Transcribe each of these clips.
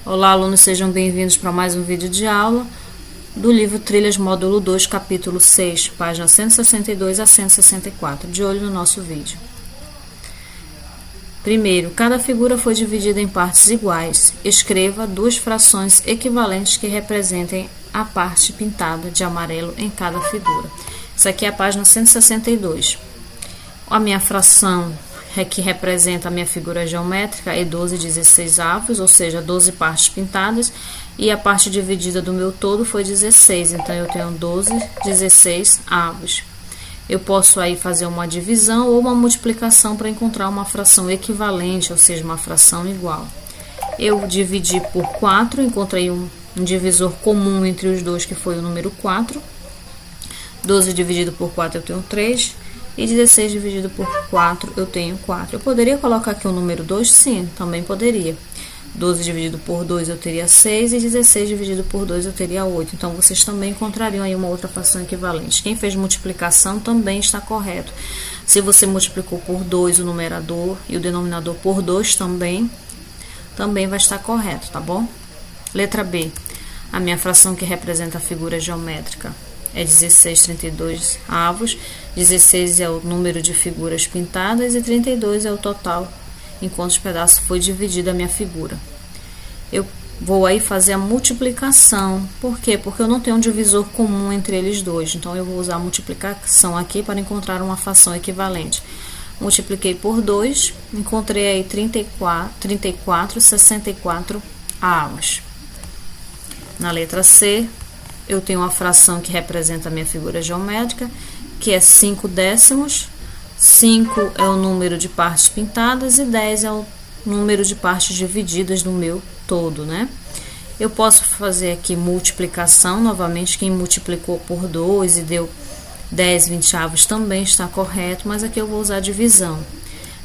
Olá, alunos, sejam bem-vindos para mais um vídeo de aula do livro Trilhas, módulo 2, capítulo 6, página 162 a 164, de olho no nosso vídeo. Primeiro, cada figura foi dividida em partes iguais. Escreva duas frações equivalentes que representem a parte pintada de amarelo em cada figura. Isso aqui é a página 162. A minha fração que representa a minha figura geométrica é 12/16, ou seja, 12 partes pintadas, e a parte dividida do meu todo foi 16, então eu tenho 12/16. Eu posso aí fazer uma divisão ou uma multiplicação para encontrar uma fração equivalente, ou seja, uma fração igual. Eu dividi por 4, encontrei um divisor comum entre os dois, que foi o número 4. 12 dividido por 4 eu tenho 3. E 16 dividido por 4 eu tenho 4. Eu poderia colocar aqui o número 2? Sim, também poderia. 12 dividido por 2 eu teria 6 e 16 dividido por 2 eu teria 8. Então, vocês também encontrariam aí uma outra fração equivalente. Quem fez multiplicação também está correto. Se você multiplicou por 2 o numerador e o denominador por 2 também vai estar correto, tá bom? Letra B. A minha fração que representa a figura geométrica é 16/32. 16 é o número de figuras pintadas e 32 é o total em quantos pedaços foi dividida a minha figura. Eu vou aí fazer a multiplicação. Por quê? Porque eu não tenho um divisor comum entre eles dois. Então, eu vou usar a multiplicação aqui para encontrar uma fração equivalente. Multipliquei por 2, encontrei aí 34/64. Na letra C, eu tenho uma fração que representa a minha figura geométrica, que é 5 décimos. 5 é o número de partes pintadas e 10 é o número de partes divididas do meu todo, né? Eu posso fazer aqui multiplicação, novamente, quem multiplicou por 2 e deu 10/20 também está correto, mas aqui eu vou usar divisão.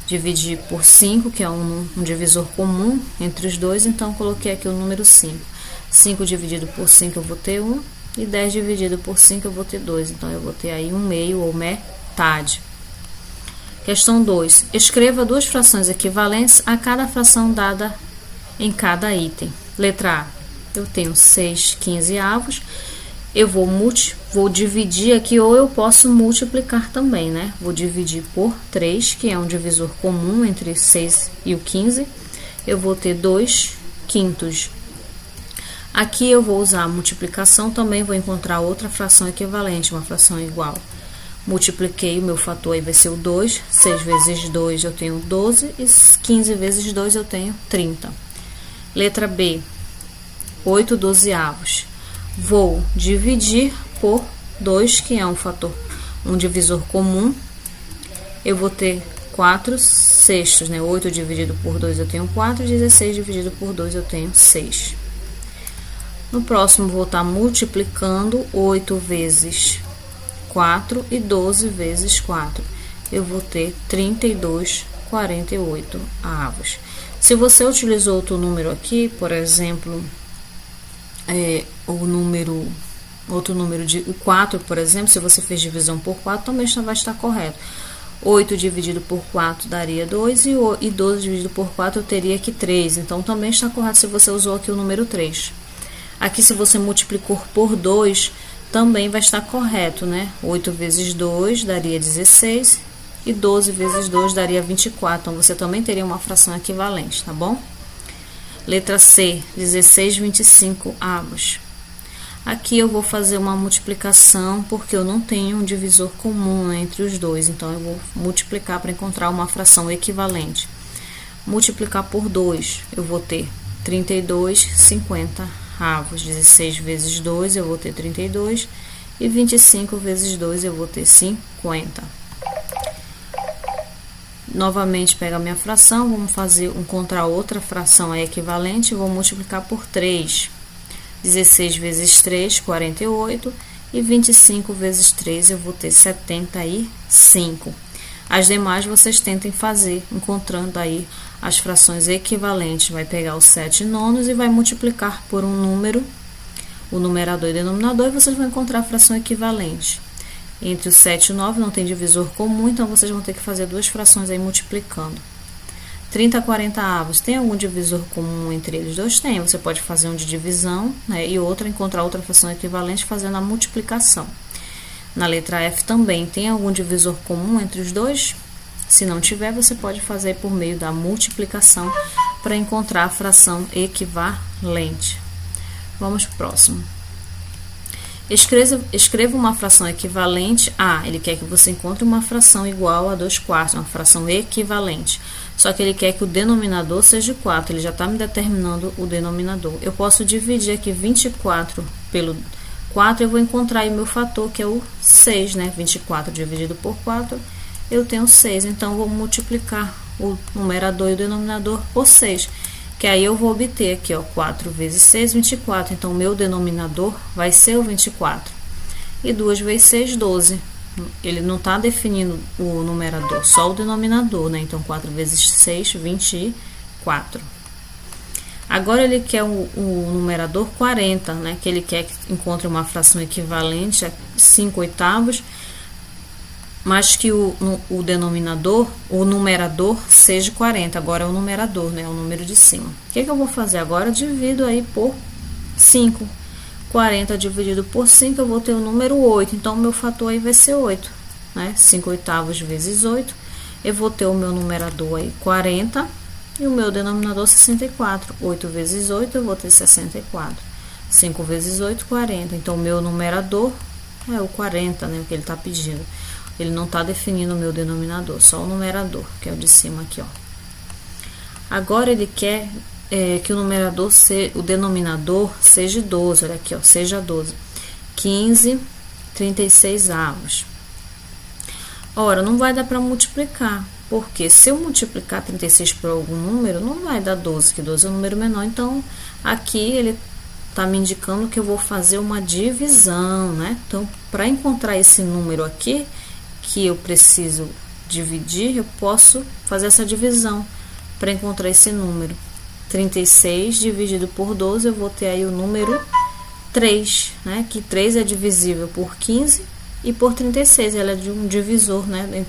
Dividir por 5, que é um divisor comum entre os dois, então coloquei aqui o número 5. 5 dividido por 5 eu vou ter 1. E 10 dividido por 5 eu vou ter 2, então eu vou ter aí 1/2 ou metade. Questão 2. Escreva duas frações equivalentes a cada fração dada em cada item. Letra A. Eu tenho 6/15. Eu vou dividir aqui, ou eu posso multiplicar também, né? Vou dividir por 3, que é um divisor comum entre 6 e o 15. Eu vou ter 2/5. Aqui eu vou usar a multiplicação, também vou encontrar outra fração equivalente, uma fração igual. Multipliquei, o meu fator aí vai ser o 2, 6 vezes 2 eu tenho 12, e 15 vezes 2 eu tenho 30. Letra B, 8/12. Vou dividir por 2, que é um divisor comum. Eu vou ter 4/6, né? 8 dividido por 2 eu tenho 4, 16 dividido por 2 eu tenho 6. No próximo, vou estar multiplicando 8 vezes 4 e 12 vezes 4. Eu vou ter 32/48. Se você utilizou outro número aqui, por exemplo, outro número de 4, por exemplo, se você fez divisão por 4, também vai estar correto. 8 dividido por 4 daria 2 e 12 dividido por 4 eu teria aqui 3. Então, também está correto se você usou aqui o número 3. Aqui, se você multiplicou por 2, também vai estar correto, né? 8 vezes 2 daria 16 e 12 vezes 2 daria 24. Então, você também teria uma fração equivalente, tá bom? Letra C, 16/25. Aqui eu vou fazer uma multiplicação porque eu não tenho um divisor comum entre os dois. Então, eu vou multiplicar para encontrar uma fração equivalente. Multiplicar por 2, eu vou ter 32/50. 16 vezes 2 eu vou ter 32 e 25 vezes 2 eu vou ter 50. Novamente, pego a minha fração, vamos encontrar outra fração aí equivalente, vou multiplicar por 3. 16 vezes 3, 48, e 25 vezes 3 eu vou ter 75. As demais vocês tentem fazer, encontrando aí as frações equivalentes. Vai pegar os 7/9 e vai multiplicar por um número, o numerador e o denominador, e vocês vão encontrar a fração equivalente. Entre o 7 e o 9 não tem divisor comum, então vocês vão ter que fazer duas frações aí multiplicando. 30 a 40 avos, tem algum divisor comum entre eles dois? Tem. Você pode fazer um de divisão, né, e outra, encontrar outra fração equivalente fazendo a multiplicação. Na letra F também, tem algum divisor comum entre os dois? Se não tiver, você pode fazer por meio da multiplicação para encontrar a fração equivalente. Vamos para o próximo. Escreva uma fração equivalente a... Ele quer que você encontre uma fração igual a 2/4, uma fração equivalente. Só que ele quer que o denominador seja 4, ele já está me determinando o denominador. Eu posso dividir aqui 24 pelo 4, eu vou encontrar aí meu fator, que é o 6, né? 24 dividido por 4, eu tenho 6. Então, eu vou multiplicar o numerador e o denominador por 6. Que aí eu vou obter aqui, ó, 4 vezes 6, 24. Então, o meu denominador vai ser o 24. E 2 vezes 6, 12. Ele não está definindo o numerador, só o denominador, né? Então, 4 vezes 6, 24. Agora, ele quer o numerador 40, né? Que ele quer que encontre uma fração equivalente a 5/8, mas que o denominador, o numerador, seja 40. Agora é o numerador, né? O número de cima. O que eu vou fazer agora? Divido aí por 5. 40 dividido por 5, eu vou ter o número 8. Então, o meu fator aí vai ser 8, né? 5/8 vezes 8. Eu vou ter o meu numerador aí 40 e o meu denominador 64. 8 vezes 8, eu vou ter 64. 5 vezes 8, 40. Então, o meu numerador é o 40, né? O que ele está pedindo. Ele não está definindo o meu denominador, só o numerador, que é o de cima aqui, ó. Agora, ele quer que o denominador seja 12, olha aqui, ó, seja 12. 15, 36 avos. Ora, não vai dar para multiplicar, porque se eu multiplicar 36 por algum número, não vai dar 12, que 12 é um número menor. Então, aqui ele está me indicando que eu vou fazer uma divisão, né? Então, para encontrar esse número aqui, que eu preciso dividir, eu posso fazer essa divisão para encontrar esse número. 36 dividido por 12, eu vou ter aí o número 3, né? Que 3 é divisível por 15 e por 36, ela é de um divisor, né?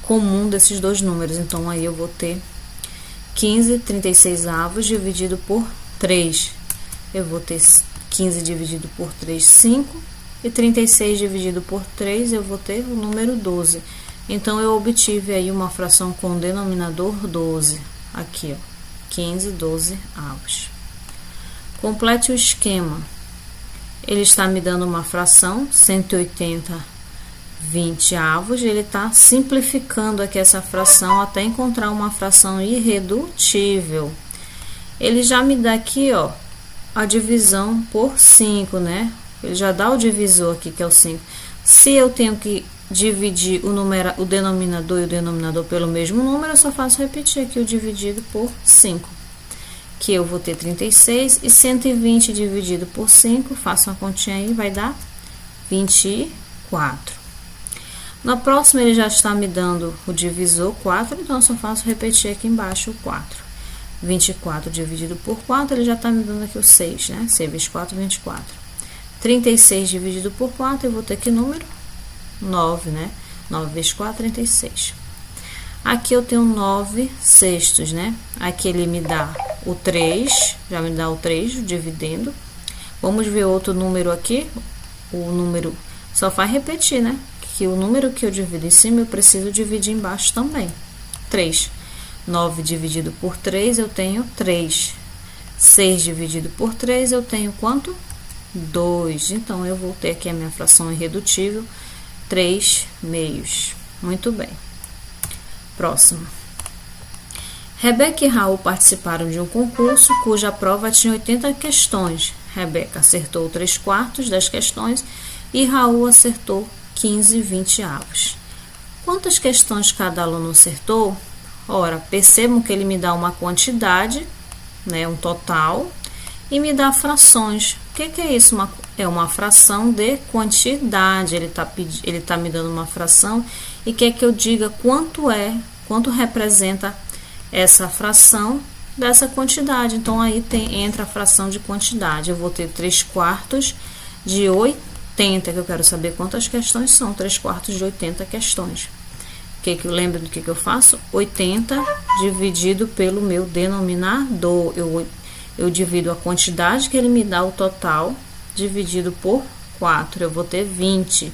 Comum desses dois números. Então, aí eu vou ter 15 36 avos dividido por 3. Eu vou ter 15 dividido por 3, 5. E 36 dividido por 3, eu vou ter o número 12. Então, eu obtive aí uma fração com denominador 12. Aqui, ó. 15, 12 avos. Complete o esquema. Ele está me dando uma fração, 180, 20 avos. Ele está simplificando aqui essa fração até encontrar uma fração irredutível. Ele já me dá aqui, ó, a divisão por 5, né? Ele já dá o divisor aqui, que é o 5. Se eu tenho que dividir o denominador e o denominador pelo mesmo número, eu só faço repetir aqui o dividido por 5. Que eu vou ter 36 e 120 dividido por 5, faço uma continha aí, vai dar 24. Na próxima, ele já está me dando o divisor 4, então eu só faço repetir aqui embaixo o 4. 24 dividido por 4, ele já está me dando aqui o 6, né? 6 vezes 4, 24. 36 dividido por 4, eu vou ter que número? 9, né? 9 vezes 4, 36. Aqui eu tenho 9 sextos, né? Aqui ele me dá o 3, já me dá o 3, dividendo. Vamos ver outro número aqui. O número só faz repetir, né? Que o número que eu divido em cima, eu preciso dividir embaixo também. 3. 9 dividido por 3, eu tenho 3. 6 dividido por 3, eu tenho quanto? 2. Então, eu vou ter aqui a minha fração irredutível, 3 meios. Muito bem. Próximo. Rebeca e Raul participaram de um concurso cuja prova tinha 80 questões. Rebeca acertou 3/4 das questões e Raul acertou 15, 20 avos. Quantas questões cada aluno acertou? Ora, percebam que ele me dá uma quantidade, né, um total, e me dá frações. O que é isso? É uma fração de quantidade. Ele tá me dando uma fração e quer que eu diga quanto representa essa fração dessa quantidade. Então, aí entra a fração de quantidade. Eu vou ter 3/4 de 80, que eu quero saber quantas questões são. 3/4 de 80 questões. lembra do que eu faço? 80 dividido pelo meu denominador. Eu divido a quantidade que ele me dá, o total, dividido por 4. Eu vou ter 20.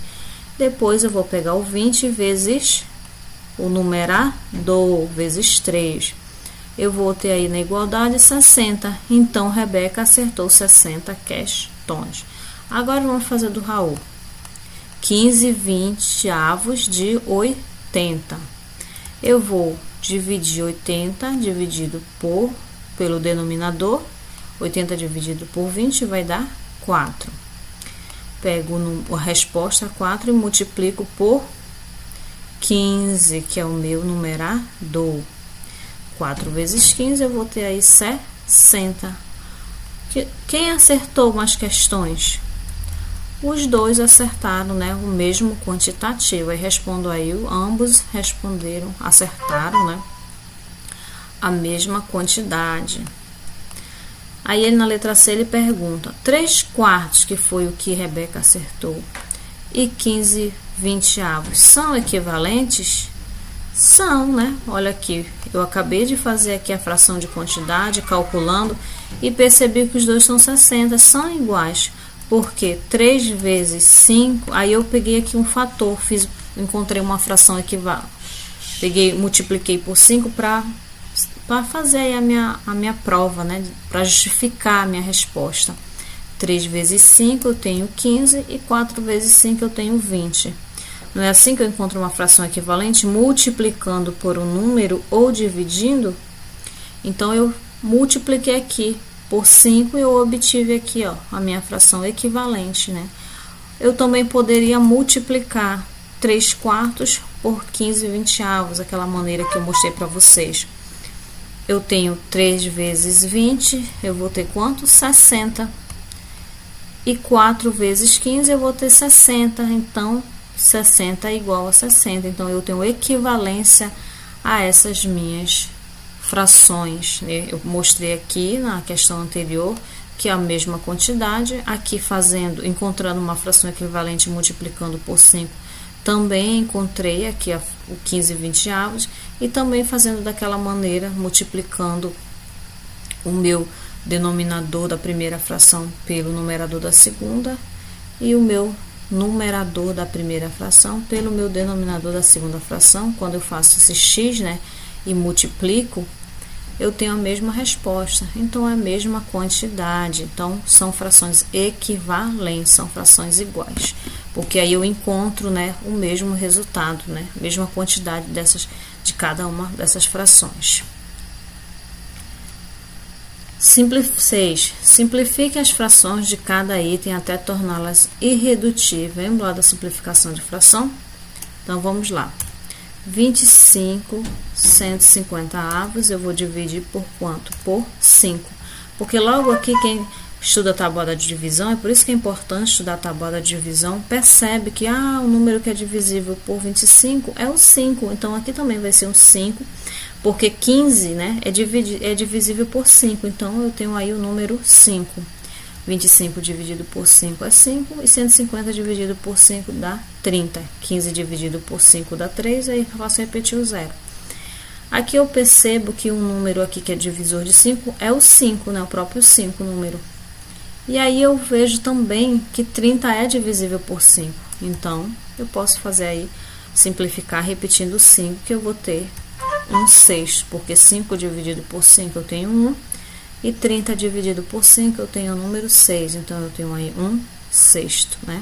Depois eu vou pegar o 20 vezes o numerador, vezes 3. Eu vou ter aí na igualdade 60. Então, Rebeca acertou 60 questões. Agora, vamos fazer do Raul. 15 vinte-avos de 80. Eu vou dividir 80 dividido pelo denominador. 80 dividido por 20 vai dar 4. Pego a resposta 4 e multiplico por 15, que é o meu numerador. 4 vezes 15, eu vou ter aí 60. Quem acertou mais questões? Os dois acertaram, né? O mesmo quantitativo. Aí respondo aí, ambos acertaram, né? A mesma quantidade. Aí ele na letra C ele pergunta: 3/4, que foi o que Rebeca acertou, e 15 vinte-avos são equivalentes? São, né? Olha aqui, eu acabei de fazer aqui a fração de quantidade, calculando, e percebi que os dois são 60, são iguais, porque 3 vezes 5, aí eu peguei aqui um fator, encontrei uma fração equivalente, multipliquei por 5 para fazer aí a minha prova, né? Para justificar a minha resposta. 3 vezes 5 eu tenho 15 e 4 vezes 5 eu tenho 20. Não é assim que eu encontro uma fração equivalente? Multiplicando por um número ou dividindo? Então, eu multipliquei aqui por 5 e eu obtive aqui, ó, a minha fração equivalente, né? Eu também poderia multiplicar 3/4 por 15 vinte-avos, aquela maneira que eu mostrei para vocês. Eu tenho 3 vezes 20, eu vou ter quanto? 60. E 4 vezes 15, eu vou ter 60. Então, 60 é igual a 60. Então, eu tenho equivalência a essas minhas frações. Eu mostrei aqui na questão anterior que é a mesma quantidade. Aqui encontrando uma fração equivalente multiplicando por 5, também encontrei aqui o 15 vinte-avos. E também fazendo daquela maneira, multiplicando o meu denominador da primeira fração pelo numerador da segunda e o meu numerador da primeira fração pelo meu denominador da segunda fração. Quando eu faço esse x, né, e multiplico, eu tenho a mesma resposta. Então, é a mesma quantidade. Então, são frações equivalentes, são frações iguais. Porque aí eu encontro, né, o mesmo resultado, né, a mesma quantidade de cada uma dessas frações. 6. Simplifique as frações de cada item até torná-las irredutíveis. Vamos lá da simplificação de fração? Então, vamos lá. 25 150avos, eu vou dividir por quanto? Por 5. Porque logo aqui, quem estuda a tabuada de divisão, é por isso que é importante estudar a tabuada de divisão, percebe que o número que é divisível por 25 é o 5. Então, aqui também vai ser um 5. Porque 15, né, é divisível por 5, então eu tenho aí o número 5. 25 dividido por 5 é 5, e 150 dividido por 5 dá 30. 15 dividido por 5 dá 3, aí eu faço repetir o zero. Aqui eu percebo que um número aqui que é divisor de 5 é o 5, né, o próprio 5 número. E aí eu vejo também que 30 é divisível por 5. Então, eu posso fazer aí, simplificar repetindo o 5, que eu vou ter 1/6, porque 5 dividido por 5 eu tenho 1, e 30 dividido por 5 eu tenho o número 6, então eu tenho aí 1/6, né?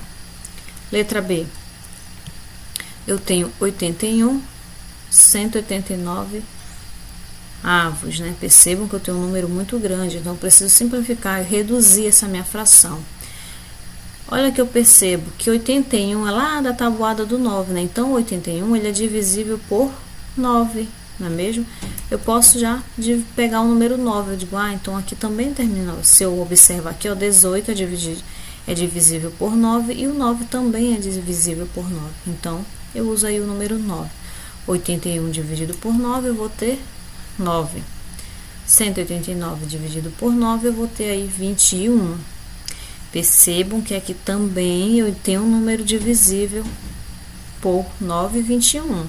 Letra B, eu tenho 81 189 avos, né? Percebam que eu tenho um número muito grande, então eu preciso simplificar e reduzir essa minha fração. Olha que eu percebo que 81 é lá da tabuada do 9, né? Então, 81 ele é divisível por 9. Não é mesmo? Eu posso já pegar o número 9, eu digo, então aqui também termina. Se eu observar aqui, 18 é divisível por 9 e o 9 também é divisível por 9. Então, eu uso aí o número 9. 81 dividido por 9, eu vou ter 9. 189 dividido por 9, eu vou ter aí 21. Percebam que aqui também eu tenho um número divisível por 9 e 21.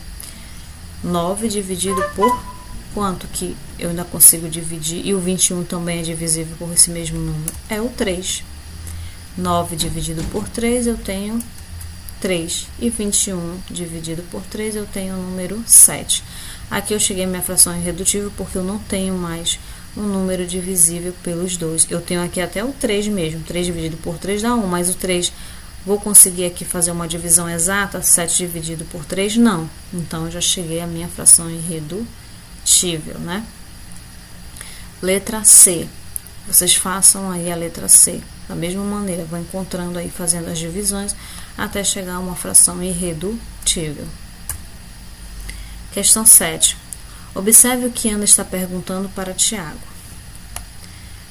9 dividido por quanto que eu ainda consigo dividir, e o 21 também é divisível por esse mesmo número, é o 3. 9 dividido por 3 eu tenho 3, e 21 dividido por 3 eu tenho o número 7. Aqui eu cheguei à minha fração irredutível porque eu não tenho mais um número divisível pelos dois. Eu tenho aqui até o 3 mesmo, 3 dividido por 3 dá 1, mas o 3, vou conseguir aqui fazer uma divisão exata, 7 dividido por 3, não. Então, eu já cheguei à minha fração irredutível, né? Letra C. Vocês façam aí a letra C. Da mesma maneira, vão encontrando aí, fazendo as divisões, até chegar a uma fração irredutível. Questão 7. Observe o que Ana está perguntando para Tiago.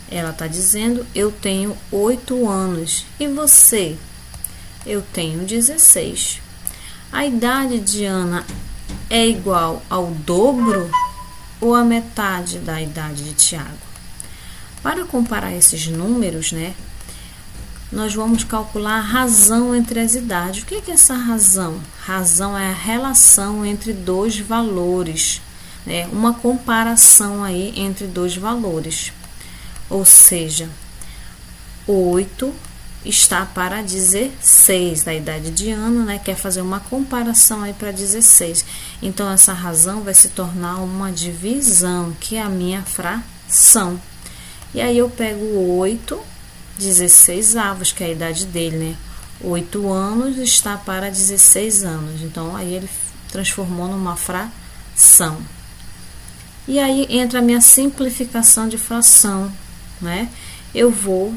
Ela está dizendo, eu tenho 8 anos. E você? Eu tenho 16. A idade de Ana é igual ao dobro ou à metade da idade de Tiago? Para comparar esses números, né, nós vamos calcular a razão entre as idades. O que é essa razão? Razão é a relação entre dois valores, né? Uma comparação aí entre dois valores. Ou seja, 8 está para 16 da idade de Ana, né? Quer fazer uma comparação aí para 16. Então, essa razão vai se tornar uma divisão, que é a minha fração. E aí, eu pego 8, 16 avos, que é a idade dele, né? 8 anos está para 16 anos. Então, aí ele transformou numa fração. E aí, entra a minha simplificação de fração, né? Eu vou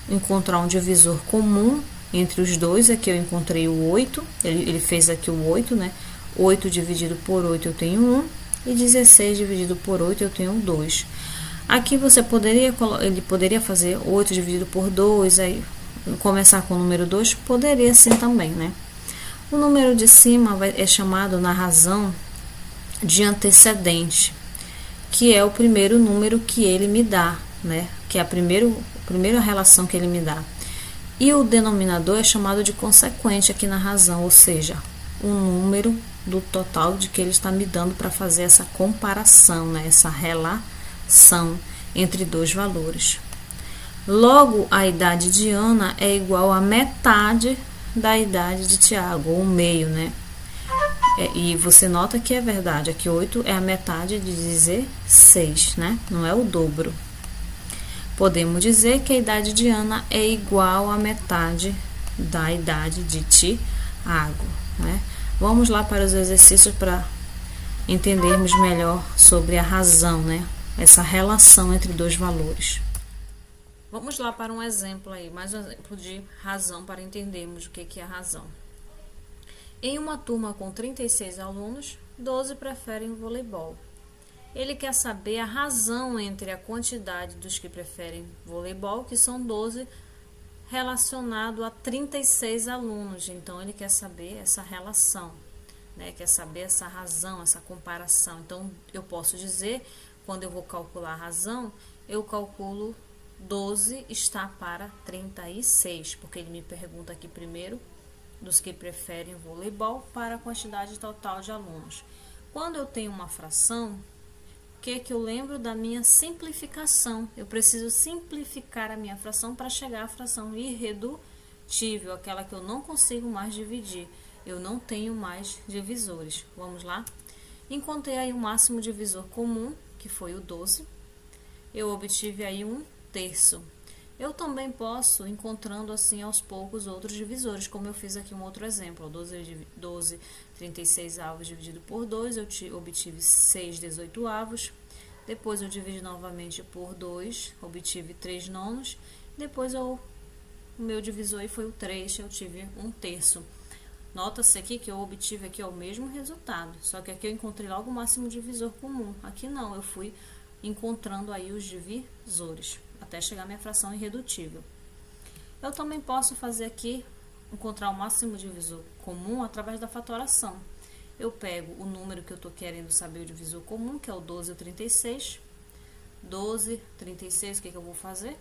encontrar um divisor comum entre os dois. Aqui eu encontrei o 8, ele fez aqui o 8, né? 8 dividido por 8 eu tenho 1, e 16 dividido por 8 eu tenho 2. Aqui ele poderia fazer 8 dividido por 2, aí começar com o número 2, poderia sim também, né? O número de cima é chamado na razão de antecedente, que é o primeiro número que ele me dá, né? Que é a primeira relação que ele me dá. E o denominador é chamado de consequente aqui na razão, ou seja, o número do total de que ele está me dando para fazer essa comparação, né? Essa relação entre dois valores. Logo, a idade de Ana é igual à metade da idade de Tiago, ou meio, né? E você nota que é verdade, aqui 8 é a metade de 16, né? Não é o dobro. Podemos dizer que a idade de Ana é igual à metade da idade de Tiago, né? Vamos lá para os exercícios para entendermos melhor sobre a razão, né? Essa relação entre dois valores. Vamos lá para um exemplo aí, mais um exemplo de razão para entendermos o que é a razão. Em uma turma com 36 alunos, 12 preferem voleibol. Ele quer saber a razão entre a quantidade dos que preferem voleibol, que são 12, relacionado a 36 alunos. Então, ele quer saber essa relação, né? Quer saber essa razão, essa comparação. Então, eu posso dizer, quando eu vou calcular a razão, eu calculo 12 está para 36, porque ele me pergunta aqui primeiro dos que preferem voleibol para a quantidade total de alunos. Quando eu tenho uma fração, o que eu lembro da minha simplificação? Eu preciso simplificar a minha fração para chegar à fração irredutível, aquela que eu não consigo mais dividir. Eu não tenho mais divisores. Vamos lá? Encontrei aí o máximo divisor comum, que foi o 12. Eu obtive aí 1/3. Eu também posso, encontrando assim aos poucos outros divisores, como eu fiz aqui um outro exemplo. 12 36 avos dividido por 2, eu obtive 6 18avos. Depois eu dividi novamente por 2, obtive 3 nonos. Depois o meu divisor aí foi o 3, eu tive 1/3. Nota-se aqui que eu obtive aqui o mesmo resultado, só que aqui eu encontrei logo o máximo divisor comum. Aqui não, eu fui encontrando aí os divisores, até chegar à minha fração irredutível. Eu também posso fazer aqui, encontrar o máximo divisor comum através da fatoração. Eu pego o número que eu estou querendo saber o divisor comum, que é o 12 e o 36. 12, 36, o que eu vou fazer?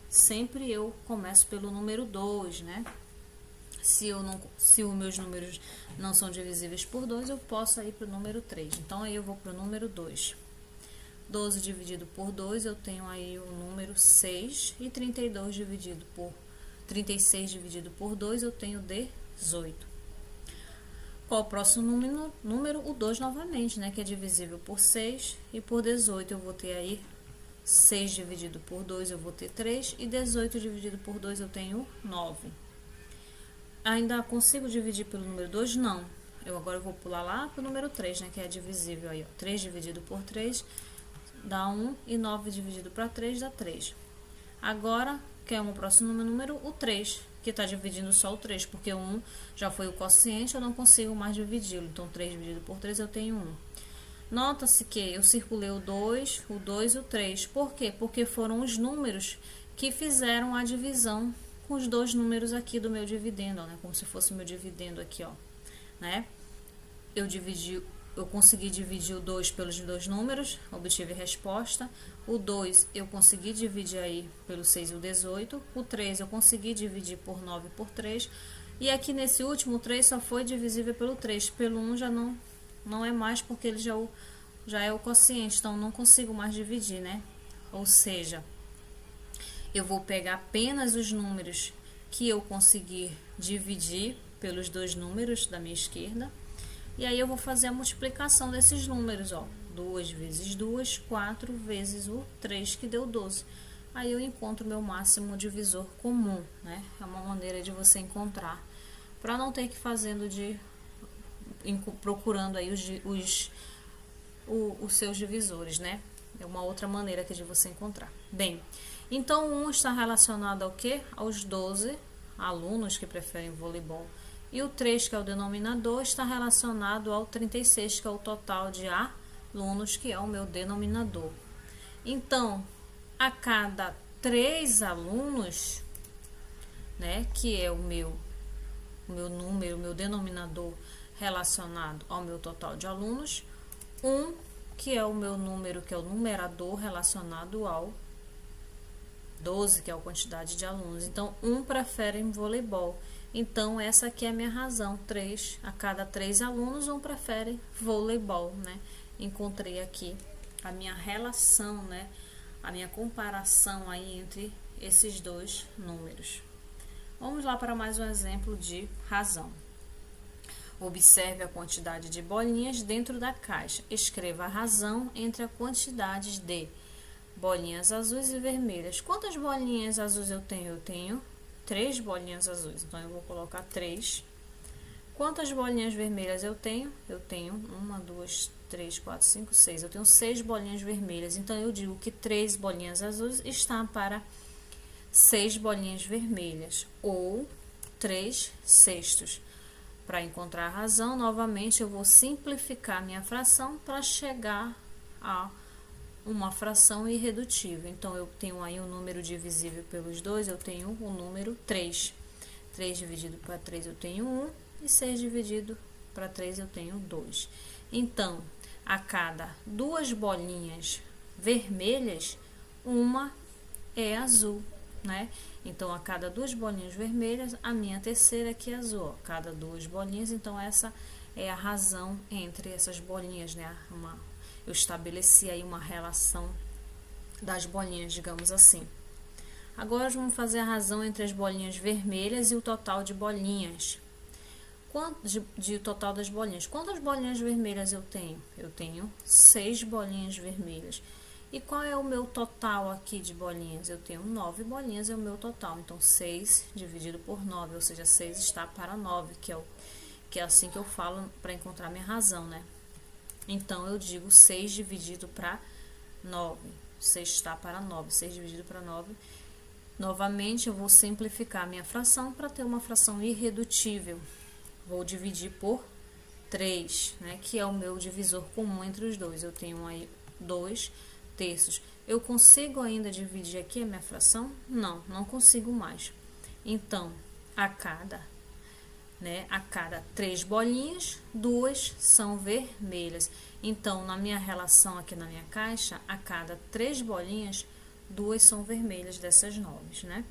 Sempre eu começo pelo número 2, né? Se os meus números não são divisíveis por 2, eu posso ir para o número 3. Então, aí eu vou para o número 2. 12 dividido por 2, eu tenho aí o número 6. E 36 dividido por 2, eu tenho 18. Qual o próximo número? O 2 novamente, né? Que é divisível por 6 e por 18. Eu vou ter aí 6 dividido por 2, eu vou ter 3. E 18 dividido por 2, eu tenho 9. Ainda consigo dividir pelo número 2? Não. Agora eu vou pular lá para o número 3, né? Que é divisível aí, ó. 3 dividido por 3 dá 1. E 9 dividido para 3 dá 3. Agora, quer o próximo número? O 3, que está dividindo só o 3, porque o 1 já foi o quociente, eu não consigo mais dividi-lo. Então, 3 dividido por 3, eu tenho 1. Nota-se que eu circulei o 2 e o 3. Por quê? Porque foram os números que fizeram a divisão com os dois números aqui do meu dividendo, ó, né? Como se fosse o meu dividendo aqui, ó, né? Eu consegui dividir o 2 pelos dois números, obtive resposta. O 2 eu consegui dividir aí pelo 6 e o 18. O 3 eu consegui dividir por 9 por 3. E aqui nesse último, o 3 só foi divisível pelo 3. Pelo 1 já não é mais, porque ele já é o quociente, então não consigo mais dividir, né? Ou seja, eu vou pegar apenas os números que eu conseguir dividir pelos dois números da minha esquerda. E aí eu vou fazer a multiplicação desses números, ó. 2 vezes 2, 4 vezes o 3, que deu 12. Aí eu encontro o meu máximo divisor comum, né? É uma maneira de você encontrar, para não ter que procurando aí os seus divisores, né? É uma outra maneira aqui de você encontrar. Bem, então o 1 está relacionado ao quê? Aos 12 alunos que preferem voleibol. E o 3, que é o denominador, está relacionado ao 36, que é o total de alunos, que é o meu denominador. Então, a cada 3 alunos, né, que é o meu número, o meu denominador relacionado ao meu total de alunos, 1, que é o meu número, que é o numerador relacionado ao 12, que é a quantidade de alunos. Então, 1 prefere voleibol. Então, essa aqui é a minha razão. 3, a cada 3 alunos, 1 prefere voleibol, né? Encontrei aqui a minha relação, né? A minha comparação aí entre esses dois números. Vamos lá para mais um exemplo de razão. Observe a quantidade de bolinhas dentro da caixa. Escreva a razão entre a quantidade de bolinhas azuis e vermelhas. Quantas bolinhas azuis eu tenho? Eu tenho 3 bolinhas azuis, então eu vou colocar 3. Quantas bolinhas vermelhas eu tenho? Eu tenho 1, 2, 3, 4, 5, 6. Eu tenho 6 bolinhas vermelhas, então eu digo que 3 bolinhas azuis está para 6 bolinhas vermelhas, ou 3 sextos. Para encontrar a razão, novamente eu vou simplificar minha fração para chegar a uma fração irredutível. Então, eu tenho aí um número divisível pelos 2, eu tenho o número 3. 3 dividido para 3 eu tenho 1, e 6 dividido para 3 eu tenho 2. Então, a cada 2 bolinhas vermelhas, uma é azul, né? Então, a cada 2 bolinhas vermelhas, a minha terceira aqui é azul, ó. Cada 2 bolinhas, então essa é a razão entre essas bolinhas, né? Eu estabeleci aí uma relação das bolinhas, digamos assim. Agora, vamos fazer a razão entre as bolinhas vermelhas e o total de bolinhas. De total das bolinhas. Quantas bolinhas vermelhas eu tenho? Eu tenho 6 bolinhas vermelhas. E qual é o meu total aqui de bolinhas? Eu tenho 9 bolinhas, é o meu total. Então, 6 dividido por 9, ou seja, 6 está para 9, que é assim que eu falo para encontrar minha razão, né? Então, eu digo 6 dividido para 9. 6 está para 9. 6 dividido para 9. Novamente, eu vou simplificar a minha fração para ter uma fração irredutível. Vou dividir por 3, né? Que é o meu divisor comum entre os dois. Eu tenho aí 2 terços. Eu consigo ainda dividir aqui a minha fração? Não, não consigo mais. Então, a cada 3 bolinhas, 2 são vermelhas. Então, na minha relação aqui na minha caixa, a cada 3 bolinhas, 2 são vermelhas dessas 9, né?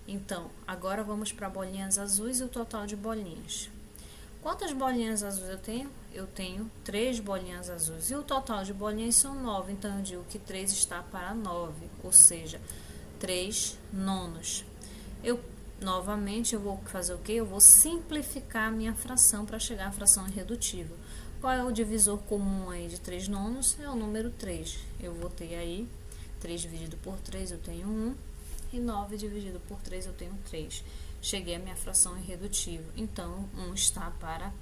Então, agora vamos para bolinhas azuis e o total de bolinhas. Quantas bolinhas azuis eu tenho? Eu tenho 3 bolinhas azuis. E o total de bolinhas são 9. Então, eu digo que 3 está para 9. Ou seja, 3 nonos. Novamente, eu vou fazer o quê? Eu vou simplificar a minha fração para chegar à fração irredutível. Qual é o divisor comum aí de 3 nonos? É o número 3. Eu vou ter aí 3 dividido por 3, eu tenho 1. E 9 dividido por 3, eu tenho 3. Cheguei à minha fração irredutível. Então, 1 está para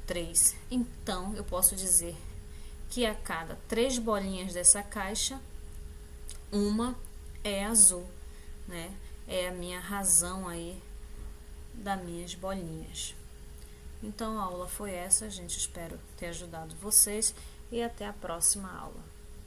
3. Então, eu posso dizer que a cada 3 bolinhas dessa caixa, uma é azul, né? É a minha razão aí das minhas bolinhas. Então, a aula foi essa, gente. Espero ter ajudado vocês e até a próxima aula.